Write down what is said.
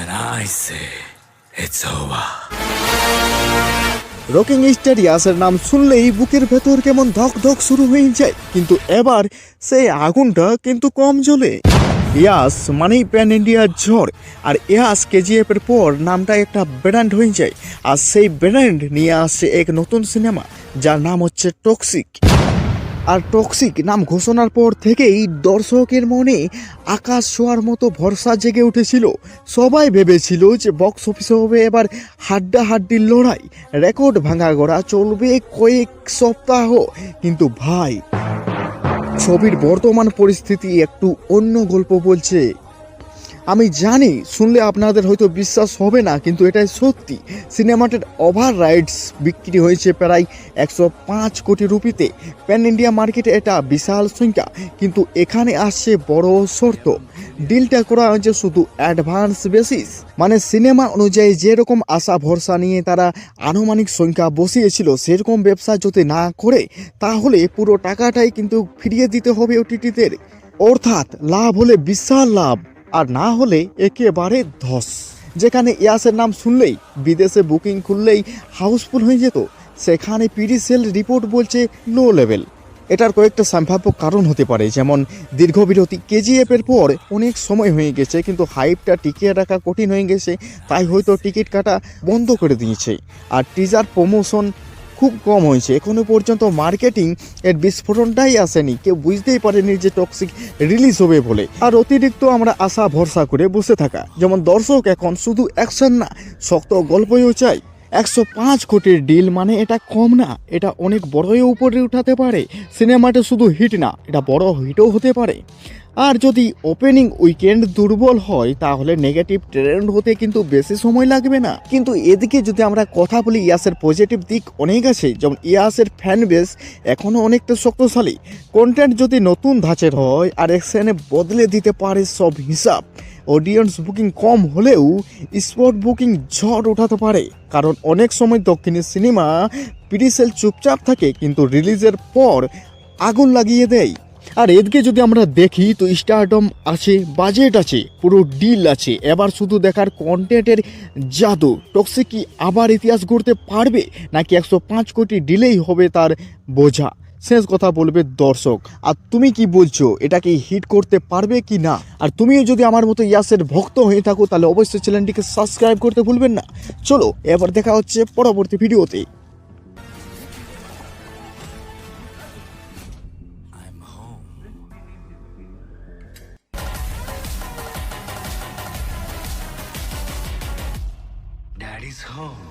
When I say it's over. Rocking star ইয়াসের নাম শুনলেই বুকের ভেতর কেমন ধক ধক শুরু হয়ে যায়, কিন্তু এবার সেই আগুনটা কিন্তু কম জ্বলে। ইয়াস মানেই প্যান ইন্ডিয়ার ঝড়, আর ইয়াস কেজিএফ এর পর নামটা একটা ব্র্যান্ড হয়ে যায়, আর সেই ব্র্যান্ড নিয়ে আসছে এক নতুন সিনেমা যার নাম হচ্ছে টক্সিক। আর টক্সিক নাম ঘোষণার পর থেকেই দর্শকের মনে আকাশ ছোঁয়ার মতো ভরসা জেগে উঠেছিল। সবাই ভেবেছিল যে বক্স অফিসে হবে এবার হাড্ডাহাড্ডির লড়াই, রেকর্ড ভাঙা গড়া চলবে কয়েক সপ্তাহ। কিন্তু ভাই, ছবির বর্তমান পরিস্থিতি একটু অন্য গল্প বলছে। আমি জানি শুনলে আপনাদের হয়তো বিশ্বাস হবে না, কিন্তু এটাই সত্যি। সিনেমাটার ওভার রাইটস বিক্রি হয়েছে প্রায় 105 কোটি রুপিতে। প্যান ইন্ডিয়া মার্কেটে এটা বিশাল সংখ্যা, কিন্তু এখানে আসছে বড় শর্ত। ডিলটা করা হয়েছে শুধু অ্যাডভান্স বেসিস, মানে সিনেমা অনুযায়ী যেরকম আশা ভরসা নিয়ে তারা আনুমানিক সংখ্যা বসিয়েছিল সেরকম ব্যবসা যদি না করে তাহলে পুরো টাকাটাই কিন্তু ফিরিয়ে দিতে হবে ওটিটিদের। অর্থাৎ লাভ হলে বিশাল লাভ, আর না হলে একেবারে ধস। যেখানে ইয়াসের নাম শুনলেই বিদেশে বুকিং খুললেই হাউসফুল হয়ে যেত, সেখানে পিডিসেল রিপোর্ট বলছে লো লেভেল। এটার কয়েকটা সম্ভাব্য কারণ হতে পারে, যেমন দীর্ঘ বিরতি, কেজিএফ এর পর অনেক সময় হয়ে গেছে কিন্তু হাইপটা টিকিয়ে রাখা কঠিন হয়ে গেছে, তাই হয়তো টিকিট কাটা বন্ধ করে দিয়েছে। আর টিজার প্রমোশন খুব কম হয়েছে, এখনো পর্যন্ত মার্কেটিং এর বিস্ফোরণটাই আসেনি, কেউ বুঝতেই পারেনি যে টক্সিক রিলিজ হবে বলে। আর অতিরিক্ত আমরা আশা ভরসা করে বসে থাকা, যেমন দর্শক এখন শুধু অ্যাকশন না, শক্ত গল্পও চাই। 105 কোটির ডিল মানে এটা কম না, এটা অনেক বড়ই উপরে উঠাতে পারে। সিনেমাটা শুধু হিট না, এটা বড় হিটও হতে পারে। আর যদি ওপেনিং উইকেন্ড দুর্বল হয় তাহলে নেগেটিভ ট্রেন্ড হতে কিন্তু বেশি সময় লাগবে না। কিন্তু এদিকে যদি আমরা কথা বলি, ইয়াসের পজিটিভ দিক অনেক আছে, যেমন ইয়াসের ফ্যান বেস এখনও অনেকটা শক্তিশালী। কন্টেন্ট যদি নতুন ধাঁচের হয় আর অ্যাকশনে বদলে দিতে পারে সব হিসাব। অডিয়েন্স বুকিং কম হলেও স্পট বুকিং ঝড় উঠাতে পারে, কারণ অনেক সময় দক্ষিণের সিনেমা প্রিসেল চুপচাপ থাকে কিন্তু রিলিজের পর আগুন লাগিয়ে দেয়। আর এদিকে যদি আমরা দেখি তো স্টারডম আছে, বাজেট আছে, পুরো ডিল আছে, এবার শুধু দেখার কন্টেন্টের জাদু। টক্সিক কি আবার ইতিহাস গড়তে পারবে, নাকি 105 কোটি ডিলেই হবে তার বোঝা? শেষ কথা বলবে দর্শক। আর তুমি কি বলছো, এটা কি হিট করতে পারবে কি না? আর তুমিও যদি আমার মতো ইয়াসের ভক্ত হয়ে থাকো তাহলে অবশ্যই চ্যানেলটিকে সাবস্ক্রাইব করতে ভুলবেন না। চলো এবার দেখা হচ্ছে পরবর্তী ভিডিওতে। I'm home. Daddy's home.